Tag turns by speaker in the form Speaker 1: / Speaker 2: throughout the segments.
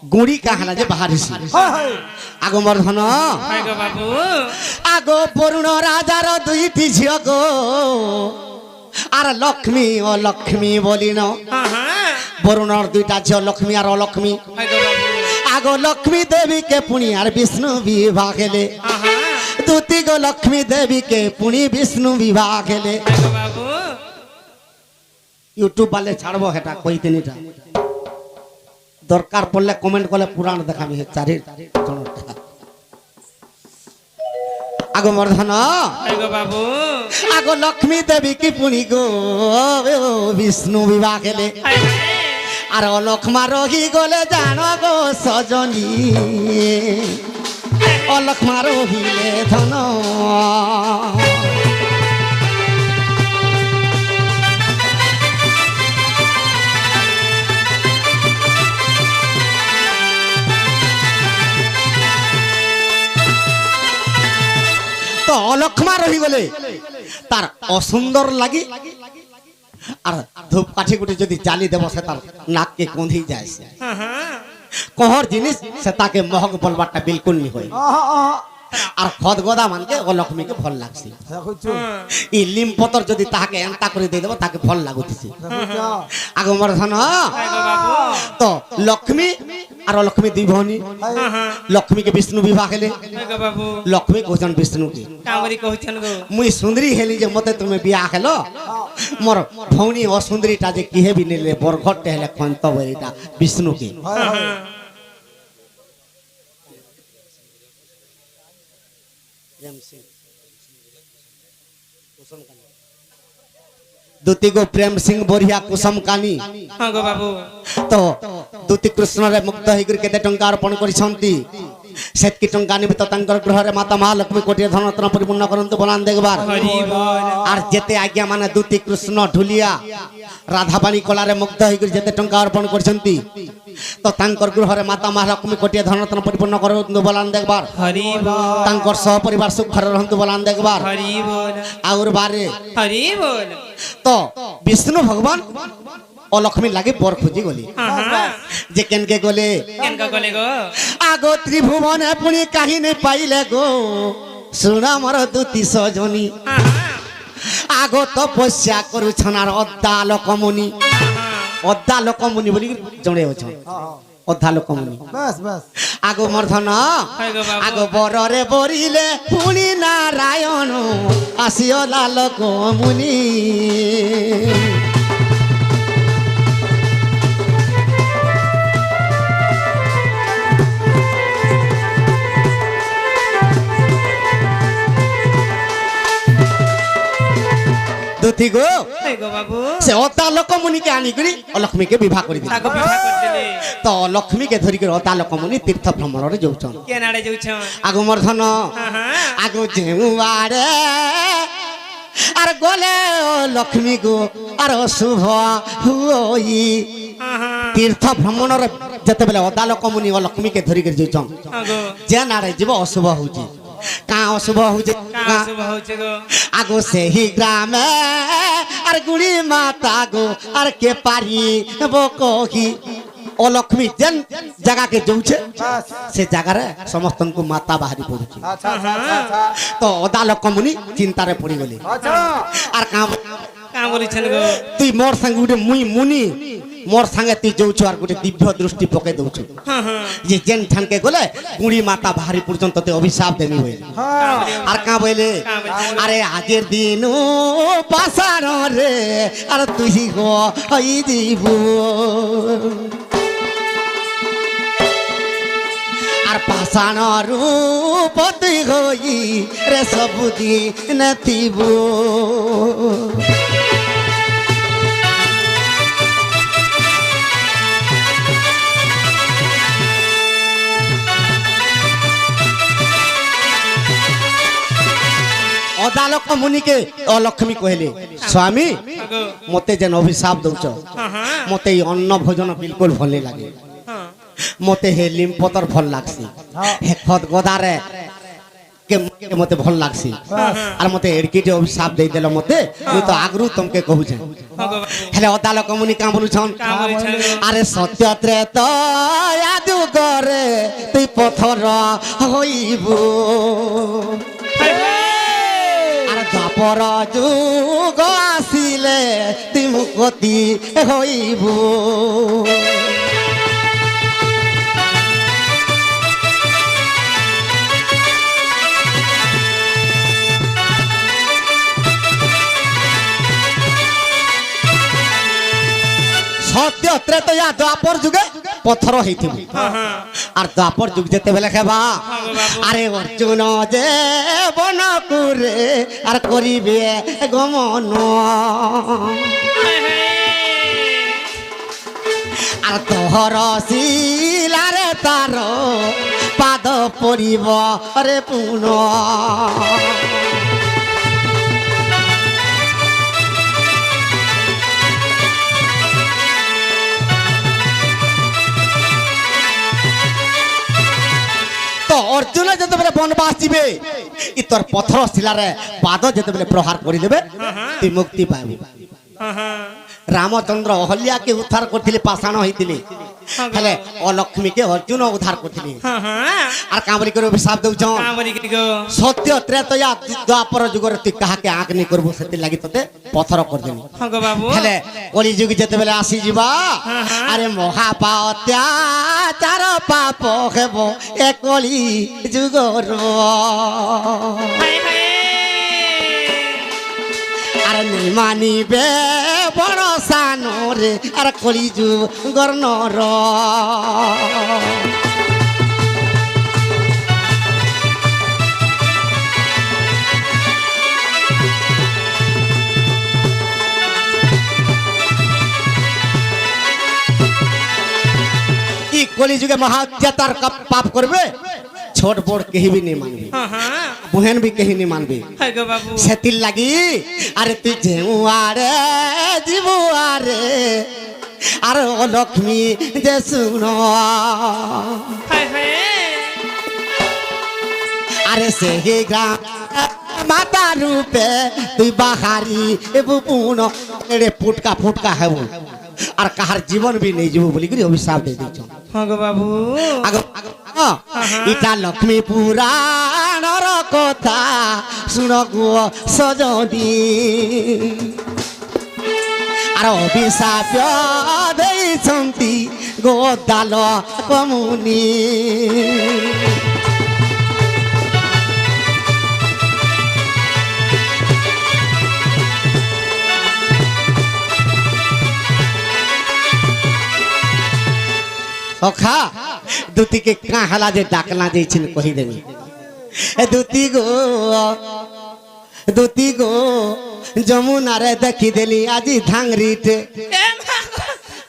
Speaker 1: গুড়ি কাহানা যে বাহারিছি আগ মোর ধন
Speaker 2: বাবু
Speaker 1: আগ বরুণ রাজার দুইটি ঝিও গো আর লক্ষ্মী ও লক্ষ্মী বলিন বরুণর দুইটা ঝিও লক্ষ্মী আর অলক্ষ্মী আগ লক্ষ্মী দেবীকে পুনি আর বিষ্ণু বিবাহ হেলে দুতি গো লক্ষ্মী দেবীকে পুনি বিষ্ণু বিবাহ হেলে ইউটিউব বালে ছাড়বো হেটা কইতেনিটা দরকার পড়লে কমেন্ট করলে পুরাণ দেখাবি চারি জনটা আগ মর্ধন
Speaker 2: বাবু
Speaker 1: আগ লক্ষ্মী দেবী কি পুনি গো বিষ্ণু বিবাহ হেলে আর অলক্ষ্মা রহি গলে জানো গো সজনী অলক্ষ্মা রহিলে ধন তো অলক্ষ্মা রহি গলে তার অসুন্দর লাগি আর ধূপ কাঠি গুটি যদি জালি দেব সে তার নাককে কঁধি যায় সে কহর জিনিস সে তাকে মহক বলবারটা বিলকুল নি হয় আর খদ গদা মানকে ও লক্ষ্মীকে ভাল লাগছে ই লিম পতর যদি তাকে এন্তা করে দিয়ে দেব তাকে ভাল লাগুতেছে আগমর ধন তো লক্ষ্মী আর লক্ষ্মী দুই ভনী লক্ষ্মীকে বিষ্ণু বিবাহ হেলে লক্ষ্মী কহছন বিষ্ণুকে মুই সুন্দরী হেলি যে মতে তুমি বিয়া হেলো মোর ভৌনী অসুন্দরীটা যে কি হেবি নিলে বরঘটে হেলে খন্ত বলিটা বিষ্ণুকে দুতি গো প্রেম সিং বরিয়া কুসুম কানি তো দুতি কৃষ্ণরে মুক্ত হইকরি কেতে টঙ্কা অর্পণ করিছন্তি সেতকি টঙ্কা নিবে তো তাঙ্কর গ্রহরে মাতা মহালক্ষ্মী কোটিয়ে ধনরত্ন পরিপূর্ণ করন্তু বলান দেখবার আর যেতে আজ্ঞা মানে দুতি কৃষ্ণ ঢুলিয়া রাধাবাণী কলারে মুক্ত হইকরি যেতে টঙ্কা অর্পণ করিছন্তি তো তাঙ্কর গ্রহরে মাতা মহালক্ষ্মী কোটিয়ে ধনরত্ন পরিপূর্ণ করন্তু বলান দেখবার তাঙ্কর সহ পরিবার সুখ ঘরে রহন্তু বলান দেখবার আউর বারে তো বিষ্ণু ভগবান ও লক্ষ্মী লাগে বর খুঁজি গলি যে কেনকে গলে আগ ত্রিভুবনে পুনি কাহিনী পাইলে গো শুনা মর দুতি সজনী আগ তপস্যা করুছন আর অদ্দা লোকমুনি বলি জনে অছন অদ্ধা লোকমুনি আগ মর্ধন আগ বররে বরিলে পুনি নারায়ণ আসিওলা লোকমুনি দুতি গো সে অতা লোকমুনিকে আনি করি লক্ষ্মীকে বিবাহ করে দিলে তো লক্ষ্মীকে ধরি করে অতা লোকমুনি তীর্থ ভ্রমণরে যাউছন আগ মর্ধন আগ যেউয়ারে আর গলে ও লক্ষ্মী গো আর শুভ হুই তীর্থ ভ্রমণরে যেতেবেলে অতা লোকমুনি ও লক্ষ্মীকে ধরি করে যাউছন যে নারে জীব অশুভ হউছি কা অশুভ হউছে আগো সেই গ্রামে আর গুড়ি মাতা গো আর কে পারি বকহি ও লক্ষ্মী যেন জায়গাকে যাউছে সে জায়গারে সমস্তଙ୍କୁ মাতা বাহারি পড়ুছে তো অদা লোকমুনি চিন্তারে পড়ি গলি আর কা বলিছেন গো তুই মোর সঙ্গে গুটে মুই মুনি মোর সঙ্গে তুই যাউছ আর গুটে দিব্য দৃষ্টি পকাই দউছ যে যেন ঠানকে গলে গুড়ি মাতা বাহারি পর্যন্ত তে অভিশাপ দেমি হই আর কা বইলে আরে আজের দিন পাসার রে আর তুই গো হই দিব আর পাসান রূপ তুই হই রে সবুদিন থিব অদা লোকমুনিকে অলক্ষ্মী কহিলে স্বামী মতে যেন অভিশাপ দউছ মতে অন্ন ভোজন বিলকুল ভাল লাগে মতে হে লিম্পতর ভাল লাগছে হে খদ গদারে মতে ভাল লাগছি আর মতে এড়কিটে অভিশাপ দেই দেল মতে মুই তো আগরু তমকে কহুছে হেলে অদা লোক মুনি কাম বলুছন আরে সত্য ত্রেত আদু করে তুই পথর হইবু আর দ্বাপর যুগ আসিলে তুই মুক্তি হইবু সত্য ত্রেতয়া দ্বাপর যুগে পথর হইতিব আর দ্বাপর যুগ যেতে বেলে খেবা আরে অর্জুন যে বন করে আর করিবে গমন আর তোহর শিলারে তার পাদ পড়িব রে পুন তো অর্জুন যেতবে বনবাস যাবে ই তোর পথর শিলারে পাদ যেতবে প্রহার করে দেবে তুই মুক্তি পাবি রামচন্দ্র অহল্যাকে উদ্ধার করলে পাষাণ হইলে হেলে অলক্ষ্মীকে অর্জুন উদ্ধার করলে আর কামরি করে অভিশাপ দেউছ সত্য ত্রেতয়া দ্বাপর যুগরে তুই কাহাকে আগ্নি করবো সেটি লাগি তোতে পথর করদেনি হেলে কলি যুগ যেতবে আসি যা আরে মহাপাত্যাচার পাপ হেব এ কলি যুগর আর নিমানিবে বড় সানরে আর কলি যুগর নর ই কলি যুগে মহাত্যাচার পাপ করবে ছোট বড় কেহি भी नहीं मानबे बहन भी केही नहीं मानबे सेतिल लागी अरे तू जेऊ आरे जीवु आरे अरे ओ लक्ष्मी जे सुनो अरे से ही ग्राम माता रूपे तू बाहारी बुपुनो एड़े फुटका है वो আর কাহার জীবন বি নেই যাব বলি করি অভিশাপ দে দিছ
Speaker 2: হ্যাঁ গো বাবু
Speaker 1: ইটা লক্ষ্মী পুরাণর কথা শুন গো সজনি আর অভিশাপ দেইছন্তি গোদাল কমুনি অখা দুতিকে কাহালা যে ডাকলা যেছেন কহি দেবি এ দুতি গো যমুনারে দেখি দেলি আজি ধাংরিতে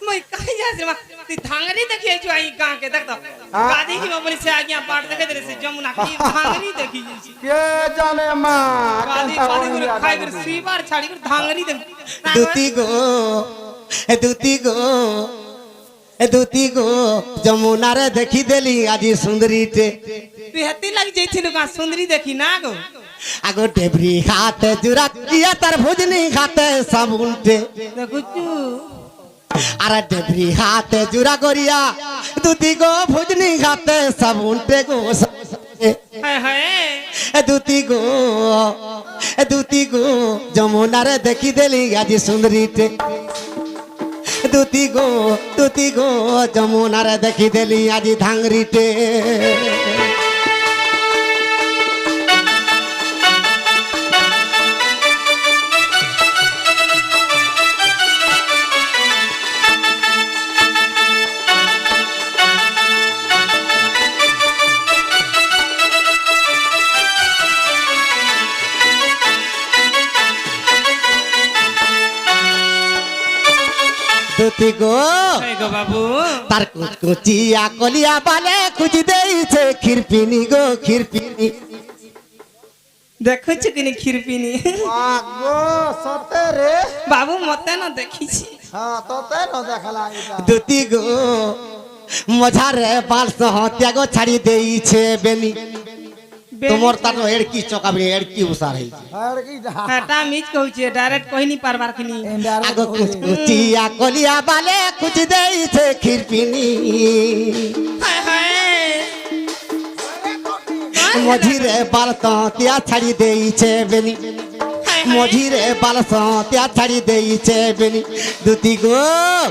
Speaker 2: মই কাই যাছে মা তুই ধাংরি দেখি আইছো আই গাঁ के देख तो गादी की बोली से आज्ञा पाठ देखे दे से जमुना की धांगरी देखी जी
Speaker 3: के जाने मां
Speaker 2: गादी गुरु खाई कर सीबार छाड़ी कर धांगरी देख
Speaker 1: দুতি গো যমুনারে দেখি দেলি আজি সুন্দরীতে
Speaker 2: তুই হেতি লাগি যাইছিল কা সুন্দরী দেখি না গো
Speaker 1: আগো ডেবরি হাতে জুরা দিয়া তার ভুজনি হাতে সাবুনতে
Speaker 2: দেখুচু
Speaker 1: আর ডেবরি হাতে জুরা করিয়া দুতি গো ভুজনি হাতে সাবুনতে গো
Speaker 2: হায় হায়
Speaker 1: দুতি গো যমুনারে দেখি দেলি আজি সুন্দরীতে দুতি গো যমুনারে দেখি দেলি আজি ধাংরিতে দুতি গো
Speaker 2: বাবু
Speaker 1: তার কুচিয়া কলিয়া বালে খুঁজি দেইছে খিরপিনি গো খিরপিনি
Speaker 2: দেখছ কিনি খিরপিনি
Speaker 3: গো সতে রে
Speaker 2: বাবু মতে না দেখিছি
Speaker 3: হ্যাঁ তোতে ন দেখালা এটা
Speaker 1: দুতি গো মঝারে বাল সহ ত্যাগ ছাড়ি দেইছে বেনি তোমার তা তো এড়কি চকাবি এড়কি উসার হই
Speaker 3: আর কি যা
Speaker 2: হেটা মিছ কହୁছে ডাইরেক্ট কই নি পারবার কিনি
Speaker 1: আগো কুচকুচিয়া কলিয়া বালে কুচ দেইছে খিরপিনি
Speaker 2: হায় হায়
Speaker 1: মঝিরে বালতিয়া ছাড়ি দেইছে বেনি মঝিরে বালতিয়া ছাড়ি দেইছে বেনি দুতি গো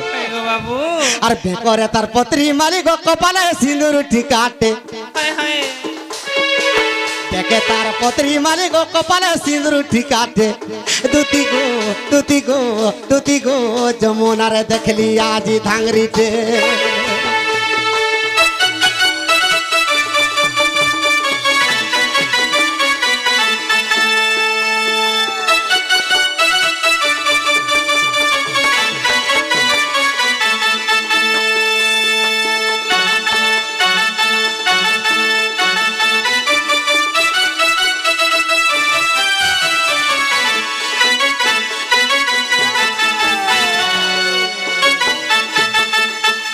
Speaker 2: হায় গো বাবু
Speaker 1: আর বেকরে তার পত্রী মারি গো কপালে সিঁদুর ঠিকাটে
Speaker 2: হায় হায়
Speaker 1: দেখে তার পত্রী মারি গো কপালে সিঁদুর ঠিকাটে দুতি গো দুতি গো দুতি গো যমুনারে দেখলি আজি ধাংরিতে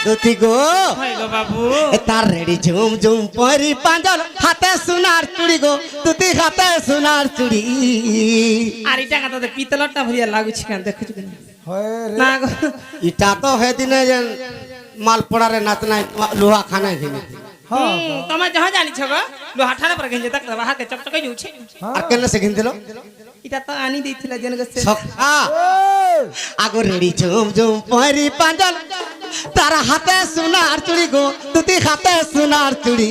Speaker 1: দুতি গো
Speaker 2: হায় গো বাবু
Speaker 1: তার রেডি ঝুম ঝুম পরি পাঁজল হাতে সোনার চুড়ি গো দুতি হাতে সোনার চুড়ি
Speaker 2: আর এটা কথা পিতলটা ভরিয়া লাগুছে কেন দেখুছ কেন
Speaker 3: হয় রে
Speaker 2: না গো
Speaker 1: ইটা তো হেদিনে যে মালপড়ারে নাচনাই লোহা খানাই দিনে
Speaker 2: তুমি যাহা জানিছ গো লোহা ঠানে পর গেঞ্জে তক বাহার কে চকচকে যাচ্ছে
Speaker 1: আর কেন সে কিনছিল
Speaker 2: এটা তো আনি দিছিল জেন গছে
Speaker 1: সখা আগো রেডি ঝুম ঝুম পরি পাঁজল তার হাতে সোনার চুড়ি গো দুতি হাতে সোনার চুড়ি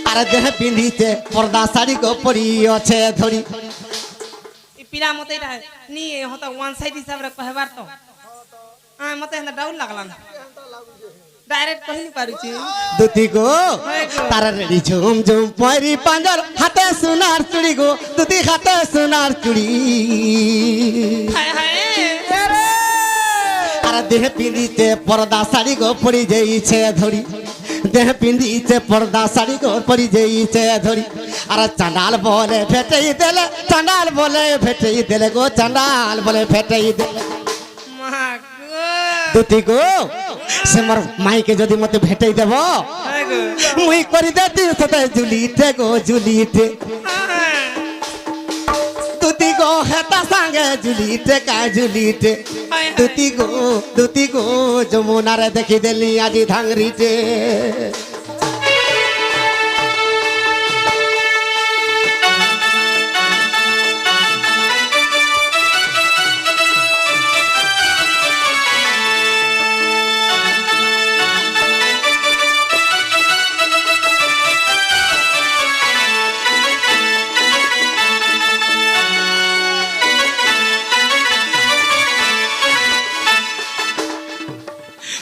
Speaker 1: আর দেহ পিন্ধিছে পর্দা শাড়ি গো পরি আছে ধরি
Speaker 2: পিরা মতে এটা নি হতা ওয়ান সাইড হিসাব রে কহবার তো মতে হলা ডাউন লাগলা ডাইরেক্ট কহিনি পারুছি
Speaker 1: দুতি গো তার রেডি ঝুম ঝুম পরি পাঁজল হাতে সোনার চুড়ি গো দুতি হাতে সোনার চুড়ি
Speaker 2: হায় হায়
Speaker 1: আর দেহ পিন্ধিছে পর্দা শাড়ি গো পরি যাইছে ধরি দেহ পিন্ধিছে পর্দা শাড়ি গো পরি যাইছে ধরি আর চাঁদাল বলে ফেটেই দেলে চাঁদাল বলে ফেটেই দেলে গো চাঁদাল বলে ফেটেই দেলে
Speaker 2: মা গো
Speaker 1: দুতি গো সে মোর মাইকে যদি মতে ভেটেই দেব
Speaker 2: হায় গো
Speaker 1: মুই করি দে দিন সতে জুলিতে গো জুলিতে দুতি গো হেতা সাঙ্গে জুলিতে কা জুলিতে দুতি গো যমুনারে দেখি দেলি আজি ধাংরিতে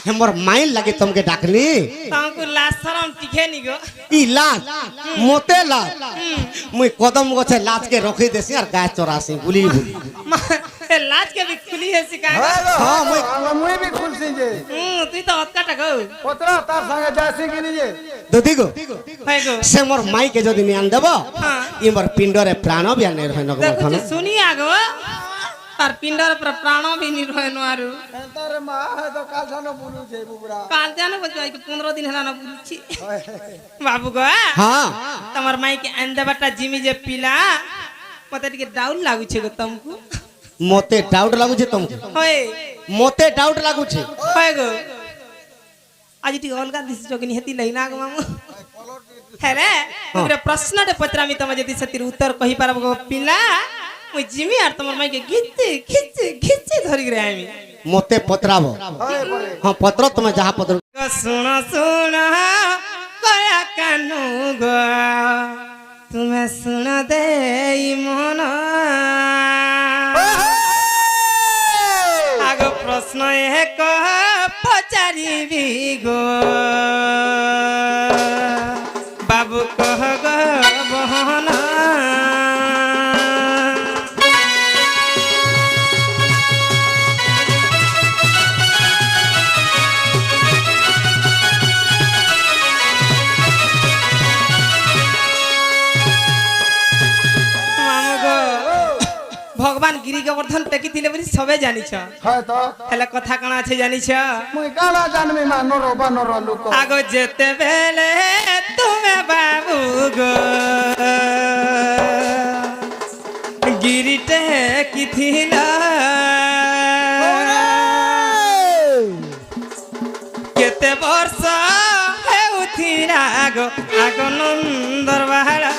Speaker 1: हमर माइल लगे तुमके डाकली
Speaker 2: तांको लाज शरम टिके नी गो
Speaker 1: ई लाज मोते लाज मुई कदम गछे लाज के रखी देसी और गाय चोरासी बुली बुली
Speaker 2: लाज के भी खुली है सिका
Speaker 1: हां
Speaker 3: মুই বি খুলছি যে
Speaker 2: তুই তো অতকাটা গো
Speaker 3: পত্র তার সঙ্গে যাসি কিনি যে
Speaker 1: দুতি গো
Speaker 2: হায় গো
Speaker 1: সে মোর মাই के যদি নিয়ান দেব
Speaker 2: हां
Speaker 1: ই মোর পিণ্ডরে প্রাণ বিয়া নির হয় নগর
Speaker 2: দেখো
Speaker 1: খান
Speaker 2: শুনি আগো তার পিণ্ডর पर प्राण भी निर्भय नआरु
Speaker 3: তার মা তো কাল জানো বলু যে বুবরা
Speaker 2: काल जाने बच्चा 15 दिन हला ना बुलছি बाबू गो
Speaker 1: हां
Speaker 2: तमर माई के अंदर बटा जिमी जे पिला मते टिके डाउन लागु छे गो तुमको
Speaker 1: मोते डाउट लागु छे तुमके
Speaker 2: होय
Speaker 1: मोते डाउट लागु छे
Speaker 2: होय गो आज टी अलगा दिस जोगनी हेती लैना गो मामू हेरे ओकरे प्रश्नटे पत्रा मी तम जति सतिर उत्तर कहि पारब गो पिला मुई जिमी आर तमर माई के खिच्चे धरि रे आमी
Speaker 1: मोते पत्राबो हां पत्र तुम जहा पत्र
Speaker 2: सुन सुन कया कानू गो तुम्हें सुन दे मन आगो प्रश्न एक पचारिबी गो बाबू कह गो बहन भगवान गिरी গিরি গোবর্ধন টেকিଥିଲେ ବୋଲି সবে জানিছ
Speaker 3: হয় তো
Speaker 2: হেলে কথা কানা আছে জানিছ
Speaker 3: মুই কালা জানমি মানর বানর লোক
Speaker 2: আগ যেতেবেলে তুমি বাবু গো গিরি টেকিছিল কেতে বর্ষ হেউথিলা গো আগ নন্দর বাহারা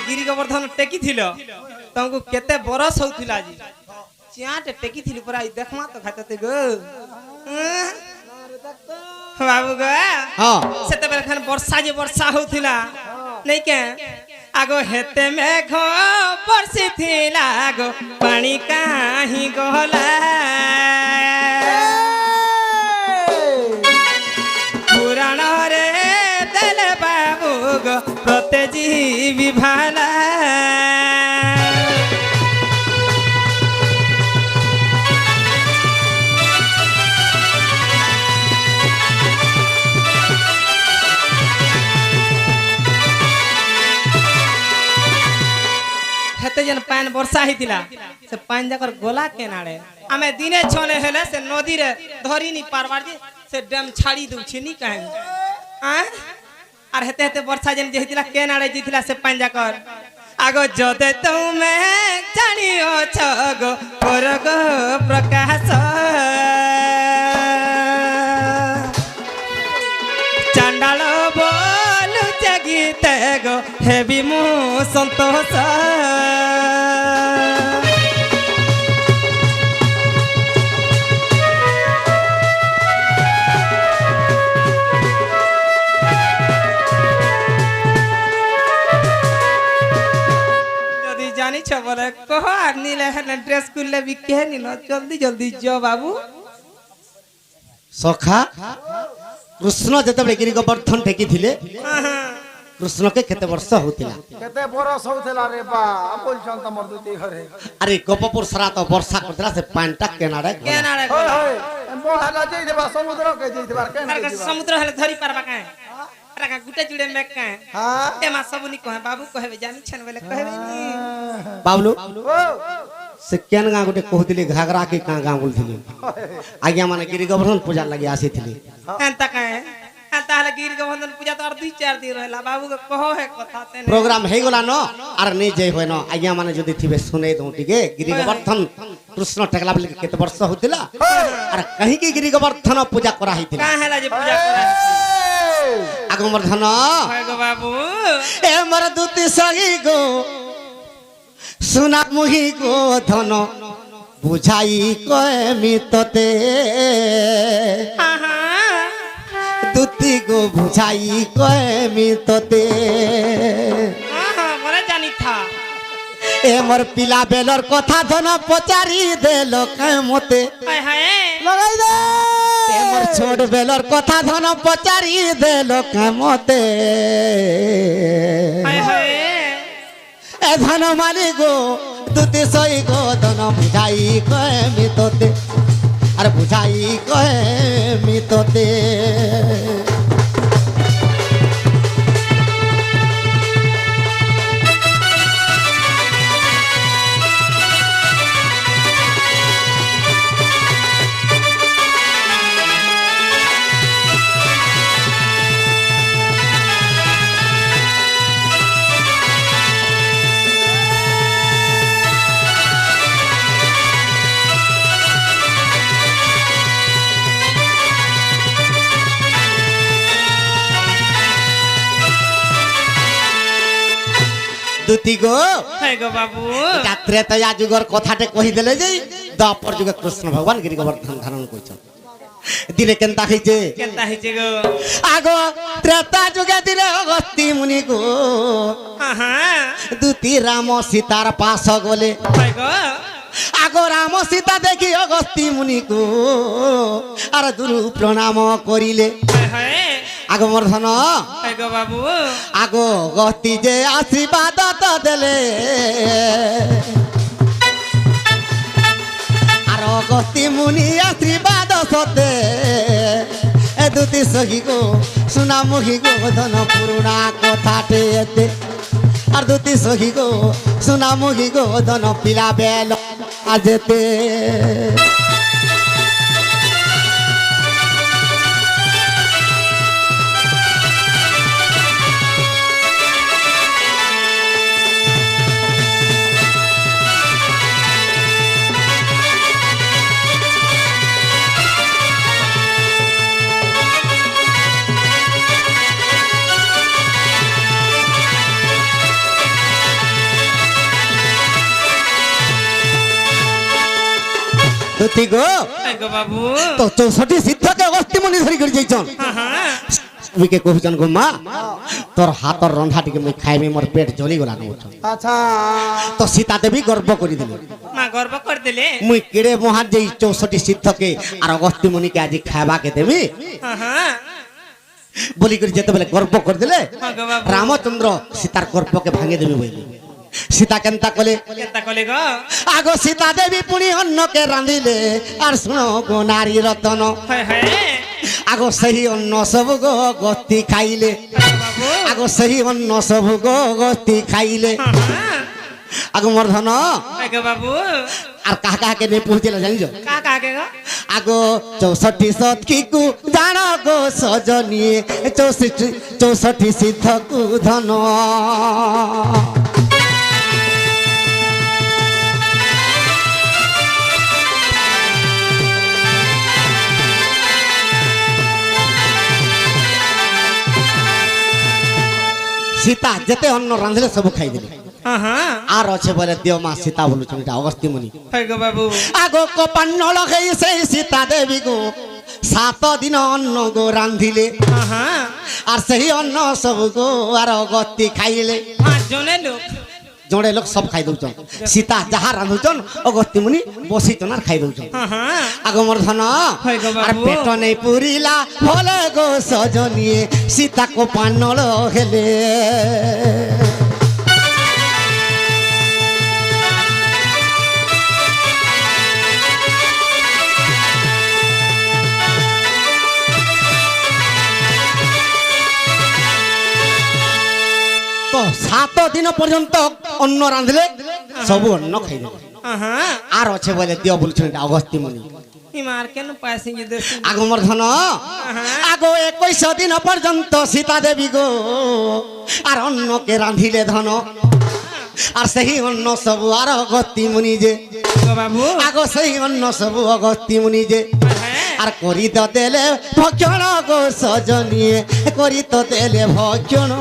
Speaker 2: গিরি গোবর্ধন টেকিছিল তমকু কেতে বরস হউଥିଲା আজি চিয়াটে টেকিছিল পরা দেখমা তো খাইতে গো বাবু গো
Speaker 1: হ্যাঁ
Speaker 2: সেতেবেলে খান বর্ষা হউଥିଲା নাই কে আগো হেতে মেঘ বর্ষিଥିଲା গো পানি কাহি গলা পুরাণ রে দেলে বাবু গো প্রতেজীবী ভালা হেতে যেন পান বর্ষা হইতিলা সে পান যাকর গোলা কেনাড়ে আমি দিনে ছনে হেলে সে নদী রে ধরি নি পারবার যে সে ড্যাম ছাড়ি দউছি নি কাহে আর হেতে হেতে বর্ষা যেন যে হইতিলা কেনাড়ে জিতিলা সে পান যাকর আগো যদি তুমি জানিও গো পর গো প্রকাশ চান্ডাল বলু গীতে গো হেবি মু সন্তোষ যদি জানিছ বলে কহ আর নিলে হেলে ড্রেস খুললে বিকে নিল জলদি জলদি যো বাবু
Speaker 1: সখা কৃষ্ণ যেতবে গিরি গোবর্ধন টেকিଥିଲେ কৃষ্ণকে কেতে বর্ষ হউଥିଲା
Speaker 3: কেতে বরস হউଥିଲା রে বা বলছন তমর দুতি ঘরে
Speaker 1: আরে গোপপুর সারা তো বর্ষা করଥିଲା সে পানটা কেনাড়ে
Speaker 2: কেনাড়ে
Speaker 3: হয় হয় মোহালা যাই দেবা সমুদ্র কে যাই দেবার কেন
Speaker 2: সমুদ্র হেলে ধরি পারবা কায় রাখা গুটে জুড়ে মেক কায়
Speaker 3: হ্যাঁ
Speaker 2: এমা সবনি কহে বাবু কহেবে জানিছেন বলে কহেবে নি
Speaker 1: বাবলু
Speaker 3: ও
Speaker 1: से केन गाँ गोटे कहते घाघरा के कहाँ गाँ बोलते आज्ञा माने गिरी गोवर्धन पूजा लगे आसी
Speaker 2: एंता कहे एंता हले गिरी गोवर्धन पूजा तो और 2-4 दिन रहला बाबू के कहो है कथा तेने
Speaker 1: प्रोग्राम हे गला न आर नहीं जय होय न आज्ञा माने जदी थिबे सुने दउ टिके गिरी गोवर्धन कृष्ण टेकला बेले केते वर्ष होतिला आर कहीं की गिरी गोवर्धन पूजा करा हितिला
Speaker 2: कहाँ हैला जे पूजा करा
Speaker 1: आगमर्धन
Speaker 2: होय गो बाबू
Speaker 1: ए मर दूती सही गो सुना मुही गो धन बुझाई कमी तते दूती गो बुझाई कमी तते
Speaker 2: मोरे जानी था
Speaker 1: ए मोर पिला बेलर कथा धन पचारी देलो मते
Speaker 2: हाय हाय
Speaker 3: लगाई दे
Speaker 1: ए मोर छोड़ बेलर कथा धन पचारी देलो मते
Speaker 2: हाय हाय
Speaker 1: ए धन मानी गो दूती सही गो धन बुझाई कमी तते अरे बुझाई कमी तते दूती गो
Speaker 2: हाय गो बाबू
Speaker 1: रात्रे तो या जुगर कथाटे कहि देले जे द्वापर जुगे कृष्ण भगवान गिरी गोवर्धन धारण कइछन दिने केनता खैचे
Speaker 2: केनता हिचे गो
Speaker 1: आगो त्रेता जुगे दिने अगस्ती मुनि गो
Speaker 2: हां
Speaker 1: दूती राम सीतार पास गले
Speaker 2: हाय गो
Speaker 1: आगो राम सीता देखी अगस्ती मुनि को आर दुरु प्रणाम करिले
Speaker 2: हाय हाय
Speaker 1: आगो मर्धन
Speaker 2: हाय गो बाबू
Speaker 1: आगो गति जे आशीर्वाद तो देले অগস্তি মুনি আশীর্বাদ সতে এ দুটি সখী গো সুনামুখী গো ধন পুরুণা কথাটে এতে আর দুটি সখী গো সুনামুখী গো ধন পিলা বেল আজেতে দুটি গো
Speaker 2: গো বাবু
Speaker 1: তো 64 সিদ্ধকে অগস্তি মুনি ধরি করে যাইছন মুইকে কহুছন গো মা তোর হাতর রন্ধা টিকে মুই খাইবি মোর পেট জ্বলি গলা নো
Speaker 3: আচ্ছা
Speaker 1: তো সীতা দেবী গর্ব করি দিল
Speaker 2: মা গর্ব করে দিলে
Speaker 1: মুই কেড়ে মহার যেই 64 সিদ্ধকে আর অগস্তি মুনিকে আজি খাইবাকে দেবি বলি করে যেতে বলে গর্ব করে দিলে
Speaker 2: গো বাবু
Speaker 1: রামচন্দ্র সীতার গর্বকে ভাঙে দেবে বলি সীতা কেনতা কলে
Speaker 2: গো
Speaker 1: আগো সীতা দেবী পুনি অন্নকে রাঁধিলে আর শুনো গো নারী রতন
Speaker 2: হায় হায়
Speaker 1: আগো সেই অন্ন সব গো গতি খাইলে
Speaker 2: বাবু
Speaker 1: আগো সেই অন্ন সব গো গতি খাইলে আগো মোর ধন
Speaker 2: গো বাবু
Speaker 1: আর কাহা কাহাকে নিয়ে পৌঁছিলে জানিছ
Speaker 2: কাকে গো
Speaker 1: আগো 64 সৎকিকু জান গো সজনিয়ে 64 সিদ্ধকু ধন সীতা যেতে অন্ন রাঁধলে সব খাই দিলে আর আছে বলে দিও মা সীতা বলুছেন এটা অগস্তি মুনি
Speaker 2: গো বাবু
Speaker 1: আগো কপান্ন লগাই সেই সীতা দেবী গো 7 দিন অন্ন গো রাঁধিলে আর সেই অন্ন সব গো আর অগস্তি খাইলে
Speaker 2: 5 জনের লোক
Speaker 1: জোড়ে লোক সব খাই দৌছন সীতা যাহা রাঁধুছন অগস্তি মুনি বসিছন আর খাই দৌছন আগো মোর ধন আর পেট নেই পুরিলা ভলে গো সজনিয়ে সীতা কোপান্ন হেলে তো 7 দিন পর্যন্ত অন্ন রাঁধলে সবু অন্ন খাইলে আর আছে বলে দিও বলছেন এটা অগস্তি মুনি
Speaker 2: হিমার কেন পাইছে যে দেশ
Speaker 1: আগো মোর ধন আগো 21 দিন পর্যন্ত সীতা দেবী গো আর অন্নকে রাঁধিলে ধন আর সেই অন্ন সবু আর অগস্তি মুনি যে
Speaker 2: গো বাবু
Speaker 1: আগো সেই অন্ন সবু অগস্তি মুনি যে আর করি তো দেলে ভক্ষণ গো সজনিয়ে করি তো দেলে ভক্ষণ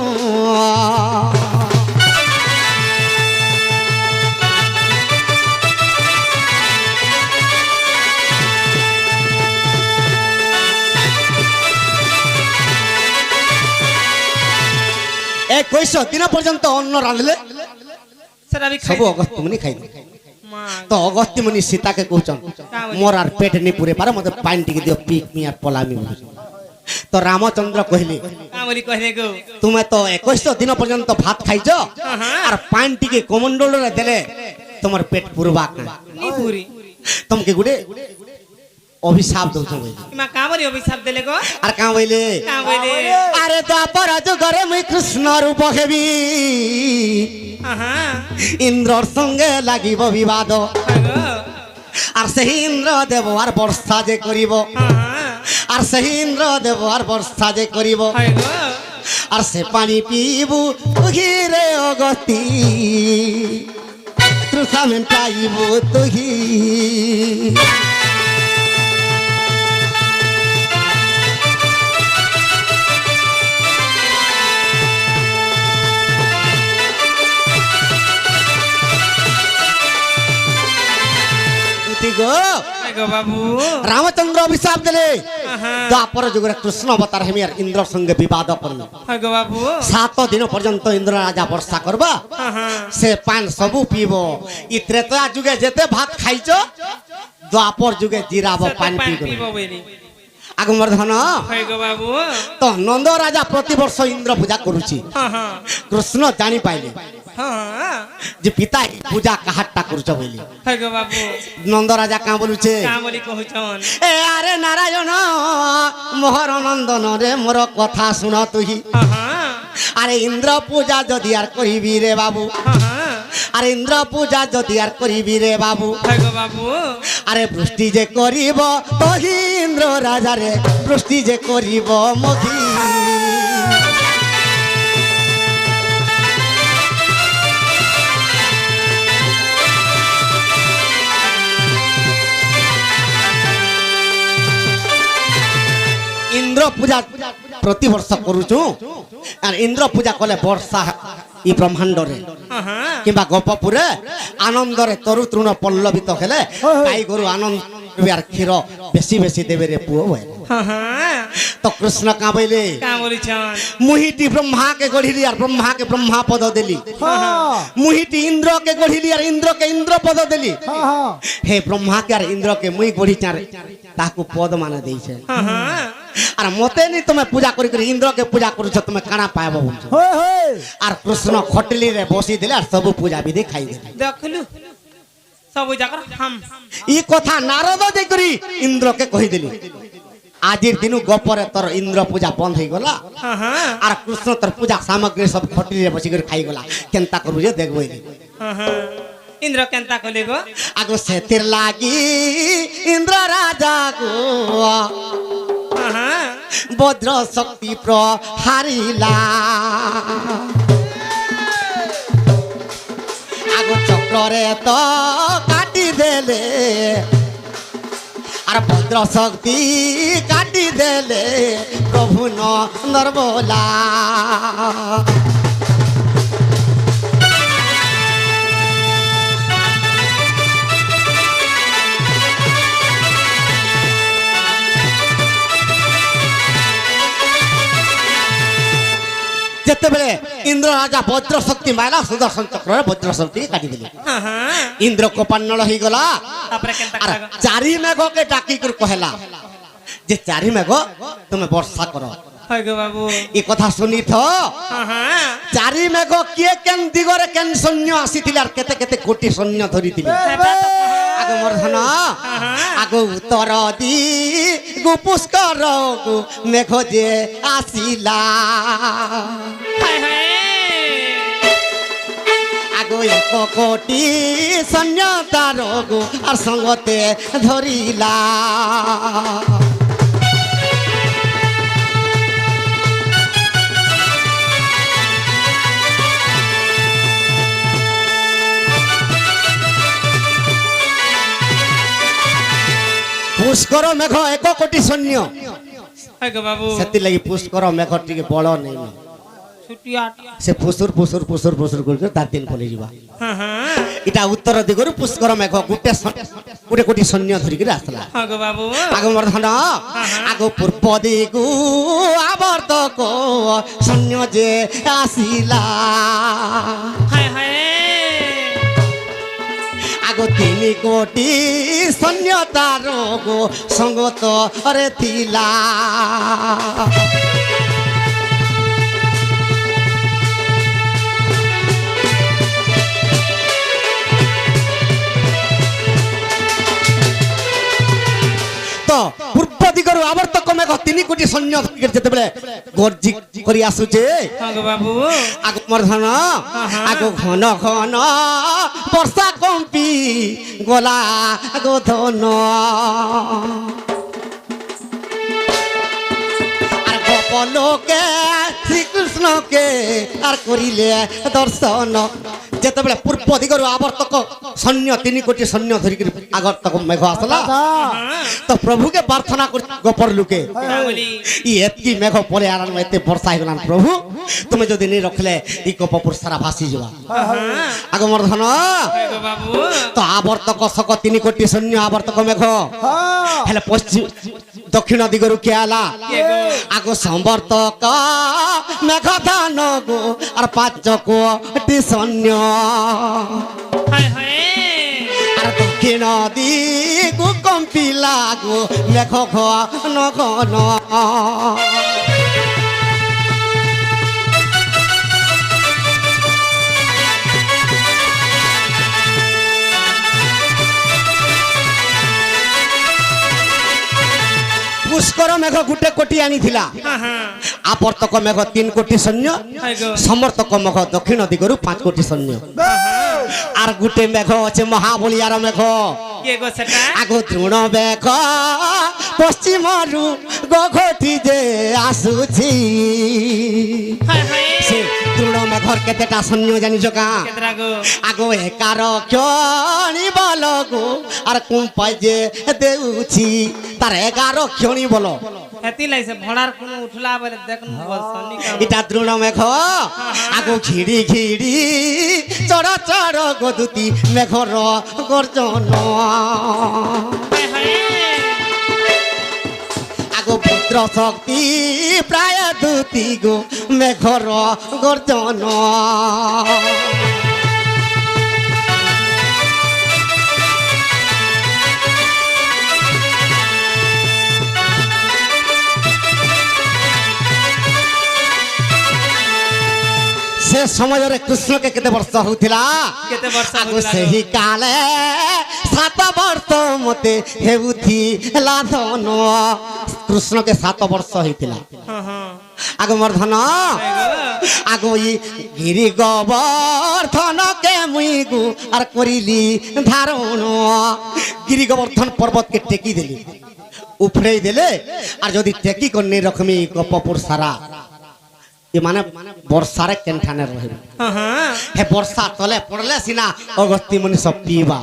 Speaker 1: এক 21 দিন পর্যন্ত অন্ন রাঁধলে
Speaker 2: সেটা আমি খাই
Speaker 1: সবু অগস্তি মুনি খাইলে
Speaker 2: মা
Speaker 1: তো অগস্তি মুনি সীতাকে কହୁছন মোর আর পেট নি পুরে পারে মতে পানি টিকে দিও পিক মি আর পলামি তো রামচন্দ্র কহিলে
Speaker 2: কামরি কহে গো
Speaker 1: তুমি তো 21 দিন পর্যন্ত ভাত খাইছ আর পানি টিকে কমন্ডলরে দেলে তোমার পেট পুরবা না
Speaker 2: নি পুরি
Speaker 1: তোমাকে গুড়ে অভিশাপ দউছ
Speaker 2: মা কামরি অভিশাপ দেলে গো
Speaker 1: আর কা বইলে আরে দ্বাপর যুগরে মুই কৃষ্ণ রূপ হেবি ইন্দ্রর সঙ্গে লাগিব বিবাদ আর সেই ইন্দ্র দেব আর বর্ষা যে করিব আর সেই ইন্দ্র দেব আর বর্ষা যে করিব আর সে পানি পিবু ঘিরে অগতি তৃষা মেটাইব তুহি
Speaker 2: বাবু
Speaker 1: রামচন্দ্র অভিশাপ দিলে দ্বাপর যুগরে কৃষ্ণ অবতার হেমি আর ইন্দ্র সঙ্গে বিবাদ করলো
Speaker 2: বাবু
Speaker 1: 7 দিন পর্যন্ত ইন্দ্র রাজা বর্ষা করবা সে পান সবু পিব ই ত্রেতা যুগে যেতে ভাত খাইছ দ্বাপর যুগে জিরাব পানি পিব আগমর ধন
Speaker 2: হয় গো বাবু
Speaker 1: তো নন্দ রাজা প্রতিবর্ষ ইন্দ্র পূজা করুছি
Speaker 2: হ্যাঁ হ্যাঁ
Speaker 1: কৃষ্ণ জানি পাইলে
Speaker 2: হ্যাঁ
Speaker 1: যে পিতা এই পূজা কাহারটা করছ বলি
Speaker 2: হয় গো বাবু
Speaker 1: নন্দ রাজা কাঁ বলুছে
Speaker 2: কা বলি কহুছন
Speaker 1: এ আরে নারায়ণ মোহর নন্দন রে মোর কথা শুন তুই
Speaker 2: হ্যাঁ হ্যাঁ
Speaker 1: আরে ইন্দ্র পূজা যদি আর করিবি রে বাবু
Speaker 2: হ্যাঁ
Speaker 1: আরে ইন্দ্র পূজা যদি আর করিবি রে বাবু
Speaker 2: হয় গো বাবু
Speaker 1: আরে বৃষ্টি যে করিব তহি ইন্দ্র রাজা রে বৃষ্টি যে করিব মহি ইন্দ্র পূজা প্রতি বর্ষ করুছু আর ইন্দ্র পূজা কলে বর্ষা ই ব্রহ্মাণ্ডরে
Speaker 2: হ্যাঁ হ্যাঁ
Speaker 1: কিংবা গোপপুরে আনন্দরে তরু তৃণ পল্লবিত হেলে গাই গরু আনন্দ আর ক্ষীর বেশি বেশি দেবে রে পুয় বলে
Speaker 2: হ্যাঁ হ্যাঁ
Speaker 1: তো কৃষ্ণ কাঁ বইলে
Speaker 2: কা বলিছন
Speaker 1: মুহিটি ব্রহ্মাকে গঢ়িলি আর ব্রহ্মাকে ব্রহ্মা পদ দেলি মুহিটি ইন্দ্রকে গঢ়িলি আর ইন্দ্রকে ইন্দ্র পদ দেলি হে ব্রহ্মাকে আর ইন্দ্রকে মুই গঢ়ি চারে তাকু পদ মানে দেইছে
Speaker 2: হ্যাঁ হ্যাঁ
Speaker 1: আর মতে নি তুমি পূজা করি করি ইন্দ্রকে পূজা করছ তুমি কানা পাইব বলছো আর কৃষ্ণ খটলি রে বসি দিলে আর সব পূজা বিধি খাই দিলে
Speaker 2: দেখলু সবু জাকর হাম
Speaker 1: ই কথা নারদ যে করি ইন্দ্রকে কহি দিলি আজির দিনু গোপরে তোর ইন্দ্র পূজা বন্ধ হয়ে গলা
Speaker 2: হ্যাঁ হ্যাঁ
Speaker 1: আর কৃষ্ণ তোর পূজা সামগ্রী সব খটলি রে বসি করে খাই গলা কেনতা করবু যে দেখবই
Speaker 2: হ্যাঁ হ্যাঁ ইন্দ্র কেনতা কলে গো
Speaker 1: আগো সেতির লাগি ইন্দ্র রাজা গো
Speaker 2: হ্যাঁ হ্যাঁ
Speaker 1: বজ্র শক্তি প্রহারিলা আগো চক্রে তো কাটি দেলে আর বজ্র শক্তি কাটি দেলে প্রভু নরবলা যেতেবেলে ইন্দ্র রাজা বজ্র শক্তি মাইলা সুদর্শন চক্রে বজ্র শক্তি কাটি দিলে
Speaker 2: হ্যাঁ হ্যাঁ
Speaker 1: ইন্দ্র কোপান্নল হয়ে গলা
Speaker 2: তারপরে কেনতা
Speaker 1: আর
Speaker 2: করা
Speaker 1: চারি মেঘকে ডাকি করে কহেলা যে চারি মেঘ তুমি বর্ষা কর
Speaker 2: হয় গো বাবু
Speaker 1: এ কথা শুনি তো
Speaker 2: হ্যাঁ হ্যাঁ
Speaker 1: চারি মেঘ কিয়ে কেন দিগরে কেন সৈন্য আসিছিল আর কেতে কেতে কোটি সৈন্য ধরিছিল আগে মোর ধন আগে উত্তর দি গু পুষ্কর গু মেঘ যে আসিলা
Speaker 2: হায় হায়
Speaker 1: আগো এক কোটি সৈন্য তার গু আর সঙ্গতে ধরিলা পুষ্কর মেঘ এক কোটি সৈন্য
Speaker 2: হয় গো বাবু
Speaker 1: সেতি লাগি পুষ্কর মেঘ টিকে বড় নেই
Speaker 2: ছুটিয়া
Speaker 1: সে ফুসুর ফুসুর ফুসুর ফুসুর করে তার দিন পলে যাবা
Speaker 2: হ্যাঁ হ্যাঁ
Speaker 1: এটা উত্তর দিগরু পুষ্কর মেঘ গোটে কোটি সৈন্য ধরিকি আসলা
Speaker 2: হ্যাঁ গো বাবু
Speaker 1: আগমর্ধন আগ পূর্ব দিগু আবর্তক সৈন্য যে আসিলা
Speaker 2: হায় হায়
Speaker 1: আগ 3 কোটি সৈন্য তার গো সঙ্গত রে থিলা পূর্ব দিগর আবর্তক মেঘ 3 কোটি সৈন্য যেতেবেলে গর্জি করি আসুছে
Speaker 2: হ্যাঁ গো বাবু
Speaker 1: আগমর্ধন আগ ঘন ঘন বর্ষা কম্পি গলা গোধন আর গোপলোকে শ্রীকৃষ্ণকে আর করিলে দর্শন যেতেবেলে পূর্ব দিগর আবর্তক সৈন্য 3 কোটি সৈন্য ধরিকি আগর্তক মেঘ আসলা তো প্রভুকে প্রার্থনা কর গোপর লোকে এতকি মেঘ পরে আর এতে বর্ষা হইগলান প্রভু তুমি যদি নি রখলে ই গোপপুর সারা ভাসি যাবা আগমর্ধন তো আবর্তক শক 3 কোটি সৈন্য আবর্তক মেঘ হেলে পশ্চিম দক্ষিণ দিগরু কে আলা আগ সম্বর্তক মেঘ ধান গো আর 5 কোটি সৈন্য আর দক্ষিণ দিগু কম্পিল আসিলা গো মেঘ ঘন ঘন পুষ্কর মেঘ গুটে কোটি আনিছিলা আপর্তক মেঘ 3 কোটি সৈন্য সমর্থক মেঘ দক্ষিণ দিগরু 5 কোটি সৈন্য আর গুটে মেঘ আছে মহাবলিয়ার মেঘ আগো দ্রোণ মেঘ পশ্চিমরু গঘটি যে আসুছি সে দ্রোণ মেঘর কেতেটা সৈন্য জানিছ কা আগো 11 ক্ষণি বল গো আর কুম্পাই যে দেউছি তার 11 ক্ষণি বল
Speaker 2: হেতি লাইছে ভড়ার কোন উঠলা বলে দেখনু বসনি
Speaker 1: এটা দ্রোণ মেঘ আগো ঘিড়ি ঘিড়ি চড় চড় গদুতি মেঘর গর্জন আগো পুত্র শক্তি প্রায় দুতি গো মেঘর গর্জন से समय कृष्ण के केते वर्ष होतिला
Speaker 2: केते वर्ष
Speaker 1: आगो सही काले 7 वर्ष मते हेउथी लाधन कृष्ण के 7 वर्ष होतिला आगो मर्धन आगो ई गिरि गोवर्धन के मुइगु आर करिली धारण गिरि गोवर्धन पर्वत के टेकी देली उफड़े देले और जदि टेकी करने रखमी कपपुर सारा ये माने वर्षारे केनठाने रहिबे हे वर्षा तले पड़ले सिना अगस्ती मुनि सब पीबा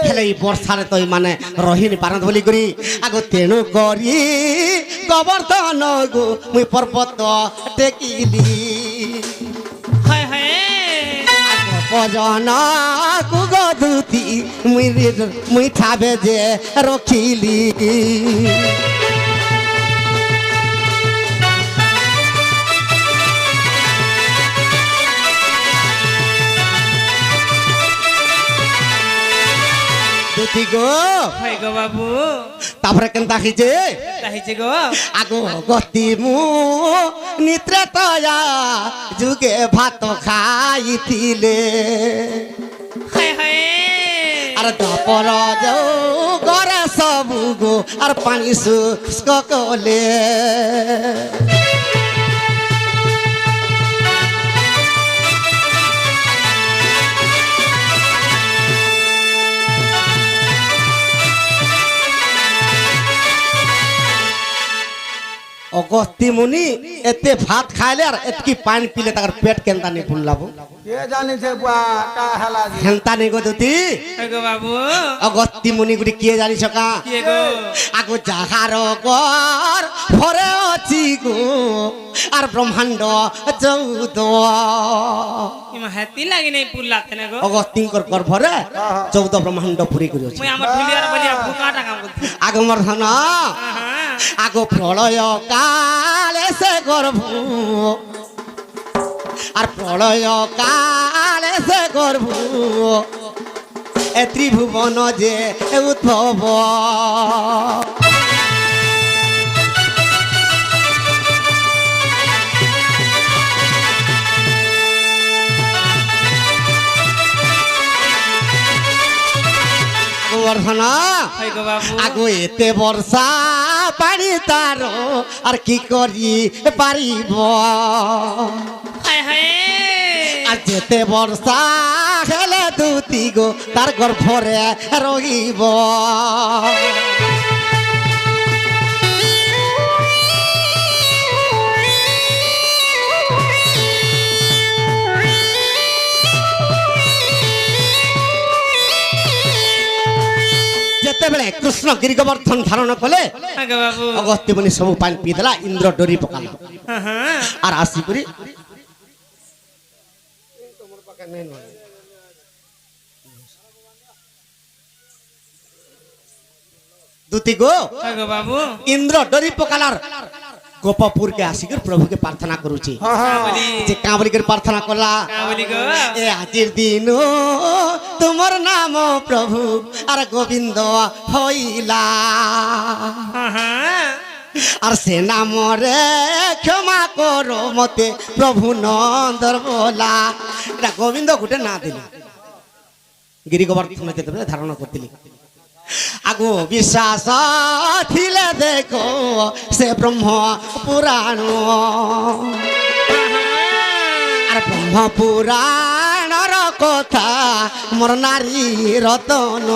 Speaker 1: हेले ई वर्षारे तो माने रहि नि पारन बोली करी आगो तेनु करी गोवर्धन गो मुई पर्वत टेकिली
Speaker 2: हाय हाय
Speaker 1: भजन कुगदुती मुई ठाबे जे रखिली दुती गो
Speaker 2: हाय गो बाबू
Speaker 1: तापरे केनता खिचे
Speaker 2: काहिचे गो
Speaker 1: आगो गति मु नित्रे तया जुगे भात खाइथिले
Speaker 2: हाय हाय
Speaker 1: अरे दपर जाऊ गरे सब गो और पानी सुस्क कले अगस्ती मुनि एते भात खाइले और एतकी पानी पीले तकर पेट केनता नहीं फुल्लाबो
Speaker 3: के जाने छे बुआ का हला जी
Speaker 1: हेनता नहीं गो दुती
Speaker 2: हाय गो बाबू
Speaker 1: अगस्ती मुनि गुडी के जानि सका
Speaker 2: के गो
Speaker 1: आगो जाहार कर भरे अछि गो और ब्रह्मांड 14
Speaker 2: इमा हेती लागि नै पुल्ला थने गो
Speaker 1: अगस्ती कर भरे 14 ब्रह्मांड पुरी करियो
Speaker 2: মই আমার ঢুলিয়ার বলি ফুকাটা কাম করতে
Speaker 1: आगो मर्धन आगो प्रलय काले से गर्भ और प्रलय काले से गर्भ ए त्रिभुवन जे उद्भव वर्धन
Speaker 2: हाय गो बाबू
Speaker 1: आगो एते वर्षा पानी तारो और की करी पारिब
Speaker 2: हाय हाय
Speaker 1: আর যেতে বর্ষা হেলে দুতি গো তার গর্ভরে রহিব যেতেবেলে কৃষ্ণ গিরিগোবর্ধন ধারণ কলে অগস্ত্য মুনি সবু পানি পিদেলা ইন্দ্র ডরি পকালা আর আসি করি দুতি গো
Speaker 2: বাবু
Speaker 1: ইন্দ্র ডরি পকালার गोपपुर के आसिक प्रभु के प्रार्थना करूची
Speaker 3: हाँ हाँ
Speaker 1: जे का बोली कर प्रार्थना करला ए आजिर दिन तुमर नाम प्रभु अरे गोविंद होइला আর সে নামরে ক্ষমা করো মতে প্রভু নন্দর বলা এটা গোবিন্দ গোটে না দিলি গিরি গোবর্ধন ধারণা করতিলি আগো বিশ্বাস থিলে দেখো সে ব্রহ্ম পুরাণ আর ব্রহ্ম পুরাণর কথা মোর নারী রতন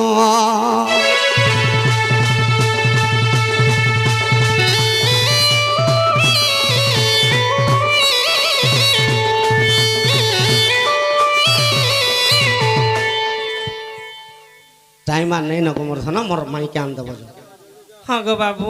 Speaker 1: টাইম আর নেই না গোমর ধন মোর মাইকে আন দেব
Speaker 2: हाँ गो बाबू